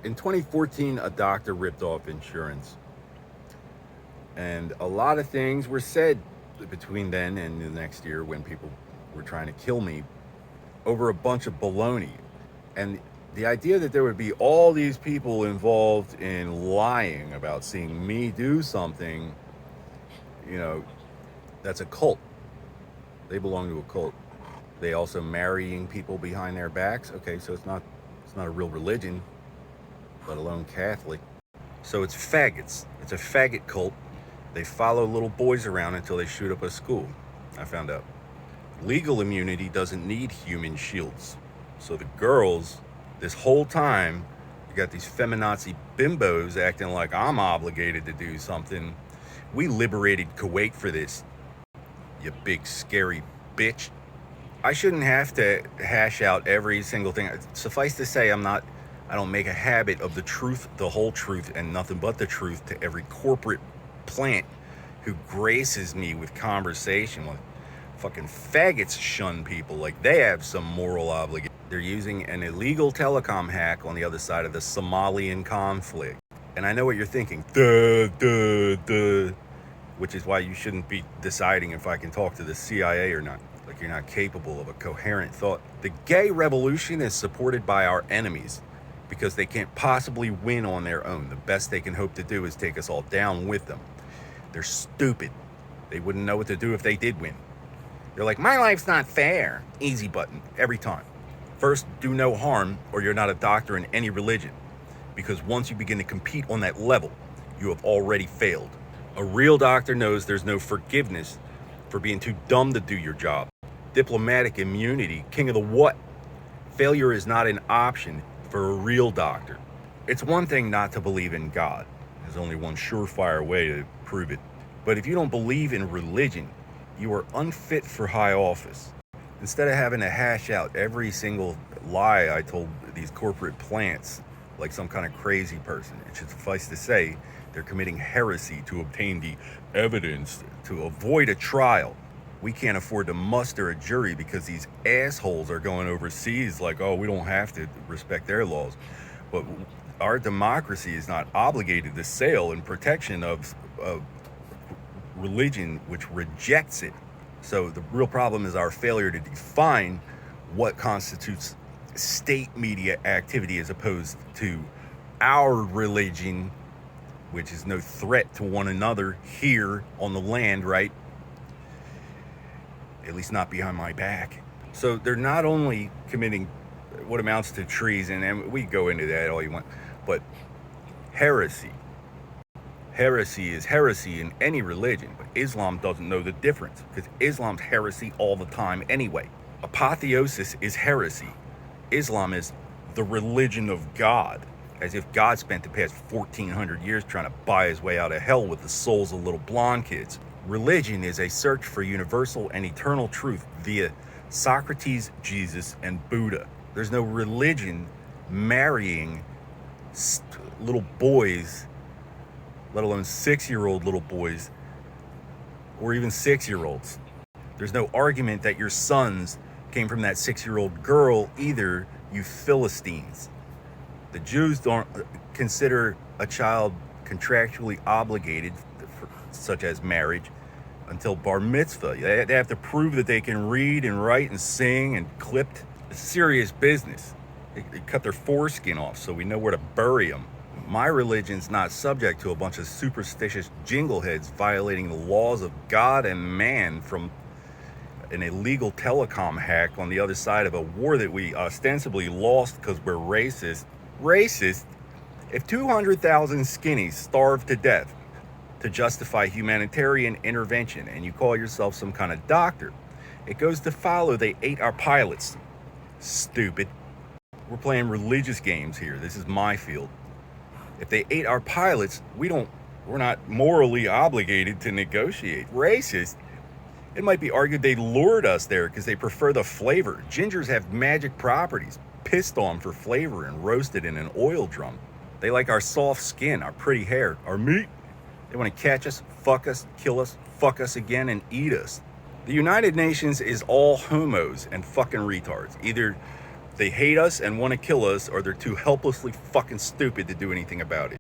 In 2014, a doctor ripped off insurance, and a lot of things were said between then and the next year when people were trying to kill me over a bunch of baloney. And the idea that there would be all these people involved in lying about seeing me do something, you know, that's a cult. They belong to a cult. They also marrying people behind their backs. Okay, so it's not a real religion, let alone Catholic. So it's faggots. It's a faggot cult. They follow little boys around until they shoot up a school. I found out. Legal immunity doesn't need human shields. So the girls, this whole time, you got these feminazi bimbos acting like I'm obligated to do something. We liberated Kuwait for this, you big scary bitch. I shouldn't have to hash out every single thing. Suffice to say, I don't make a habit of the truth, the whole truth, and nothing but the truth to every corporate plant who graces me with conversation. With fucking faggots shun people like they have some moral obligation. They're using an illegal telecom hack on the other side of the Somalian conflict. And I know what you're thinking, which is why you shouldn't be deciding if I can talk to the CIA or not. Like you're not capable of a coherent thought. The gay revolution is supported by our enemies because they can't possibly win on their own. The best they can hope to do is take us all down with them. They're stupid. They wouldn't know what to do if they did win. They're like, my life's not fair. Easy button, every time. First, do no harm, or you're not a doctor in any religion. Because once you begin to compete on that level, you have already failed. A real doctor knows there's no forgiveness for being too dumb to do your job. Diplomatic immunity, king of the what? Failure is not an option for a real doctor. It's one thing not to believe in God. There's only one surefire way to prove it. But if you don't believe in religion, you are unfit for high office. Instead of having to hash out every single lie I told these corporate plants like some kind of crazy person, it should suffice to say they're committing heresy to obtain the evidence to avoid a trial. We can't afford to muster a jury because these assholes are going overseas like, oh, we don't have to respect their laws. But our democracy is not obligated to sail in protection of religion which rejects it. So the real problem is our failure to define what constitutes state media activity as opposed to our religion, which is no threat to one another here on the land, right? At least not behind my back. So they're not only committing what amounts to treason, and we go into that all you want, but heresy. Heresy is heresy in any religion, but Islam doesn't know the difference because Islam's heresy all the time anyway. Apotheosis is heresy. Islam is the religion of God, as if God spent the past 1,400 years trying to buy his way out of hell with the souls of little blonde kids. Religion is a search for universal and eternal truth via Socrates, Jesus, and Buddha. There's no religion marrying little boys, let alone 6-year-old little boys, or even 6-year-olds. There's no argument that your sons came from that 6-year-old girl either, you Philistines. The Jews don't consider a child contractually obligated, such as marriage, until bar mitzvah. They have to prove that they can read and write and sing and clipped. It's serious business. They cut their foreskin off so we know where to bury them. My religion's not subject to a bunch of superstitious jingleheads violating the laws of God and man from an illegal telecom hack on the other side of a war that we ostensibly lost because we're racist. Racist? If 200,000 skinnies starved to death to justify humanitarian intervention and you call yourself some kind of doctor, it goes to follow they ate our pilots. Stupid. We're playing religious games here. This is my field. If they ate our pilots, we're not morally obligated to negotiate. Racist? It might be argued they lured us there because they prefer the flavor. Gingers have magic properties, pissed on for flavor and roasted in an oil drum. They like our soft skin, our pretty hair, our meat. They want to catch us, fuck us, kill us, fuck us again, and eat us. The United Nations is all homos and fucking retards. Either they hate us and want to kill us, or they're too helplessly fucking stupid to do anything about it.